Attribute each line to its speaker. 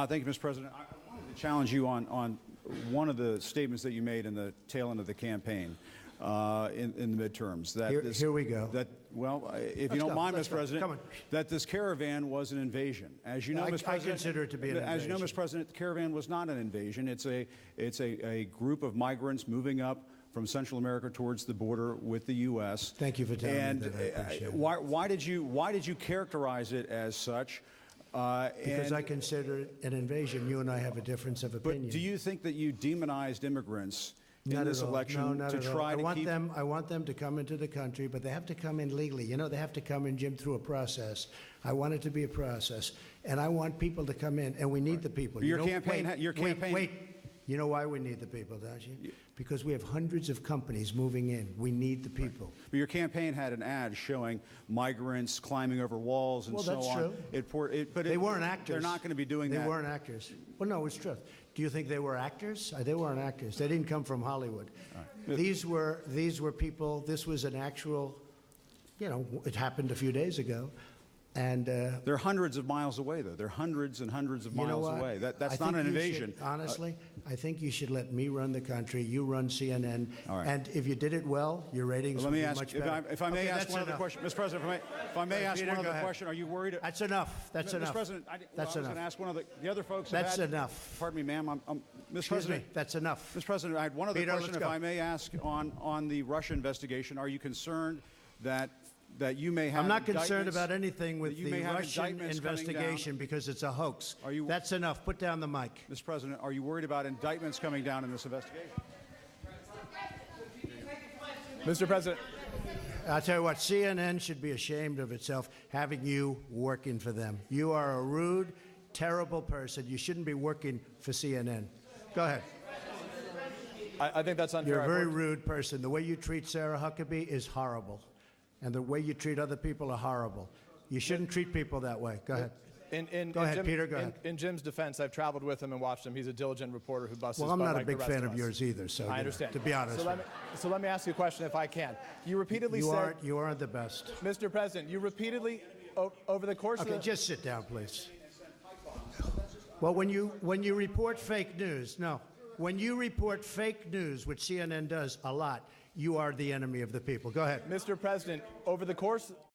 Speaker 1: Thank you, Mr. President. I wanted to challenge you on one of the statements that you made in the tail end of the campaign in the midterms. That
Speaker 2: here we go.
Speaker 1: If you don't mind, Mr. President, that this caravan was an invasion. As you know, Mr. President,
Speaker 2: I consider it to be an invasion.
Speaker 1: As you know, Mr. President, the caravan was not an invasion. It's a group of migrants moving up from Central America towards the border with the U.S.
Speaker 2: Thank you for telling me that. I appreciate it.
Speaker 1: Why did you characterize it as such?
Speaker 2: Because I consider it an invasion. You and I have a difference of opinion.
Speaker 1: But do you think that you demonized immigrants in
Speaker 2: Not
Speaker 1: this
Speaker 2: at all.
Speaker 1: election
Speaker 2: No,
Speaker 1: to try to keep?
Speaker 2: I want them to come into the country, but they have to come in legally. You know, they have to come in, Jim, through a process. I want it to be a process, and I want people to come in, and we need the people.
Speaker 1: Your campaign.
Speaker 2: Wait. You know why we need the people, don't you? Because we have hundreds of companies moving in. We need the people.
Speaker 1: But your campaign had an ad showing migrants climbing over walls and so on.
Speaker 2: Well, that's true. But they weren't actors.
Speaker 1: They're not going to be doing that.
Speaker 2: They weren't actors. Well, no, it's true. Do you think they were actors? They weren't actors. They didn't come from Hollywood. Right. These were people. This was an actual, it happened a few days ago. And
Speaker 1: they're hundreds of miles away, though. They're hundreds and hundreds of miles away. That's not an invasion.
Speaker 2: Honestly, I think you should let me run the country. You run CNN.
Speaker 1: All right.
Speaker 2: And if you did it well, your ratings would be much better.
Speaker 1: If I may ask one other question, Mr. President. If I may ask one other question, are you worried?
Speaker 2: That's enough. That's enough.
Speaker 1: Mr. President,
Speaker 2: that's
Speaker 1: I was going to ask one of the other folks.
Speaker 2: That's enough.
Speaker 1: Pardon me, ma'am. Mr. President,
Speaker 2: that's enough.
Speaker 1: Mr. President, I had one other question. If I may ask on the Russia investigation, are you concerned that you may have?
Speaker 2: I'm not concerned about anything with the Russian investigation because it's a hoax. That's enough. Put down the mic.
Speaker 1: Mr. President, are you worried about indictments coming down in this investigation?
Speaker 3: Mr. President.
Speaker 2: I'll tell you what, CNN should be ashamed of itself having you working for them. You are a rude, terrible person. You shouldn't be working for CNN. Go ahead.
Speaker 3: I think that's unfair.
Speaker 2: You're a very rude person. The way you treat Sarah Huckabee is horrible. And the way you treat other people are horrible. You shouldn't treat people that way. Go ahead. Go ahead, Peter. Go ahead.
Speaker 3: In Jim's defense, I've traveled with him and watched him. He's a diligent reporter who busts.
Speaker 2: Well, I'm not a big fan of yours either. So
Speaker 3: I understand.
Speaker 2: To be honest.
Speaker 3: So let me ask you a question, if I can. You repeatedly said
Speaker 2: you aren't the best,
Speaker 3: Mr. President. You repeatedly over the course.
Speaker 2: Okay, just sit down, please. Well, when you report fake news, when you report fake news, which CNN does a lot, you are the enemy of the people. Go ahead.
Speaker 3: Mr. President, over the course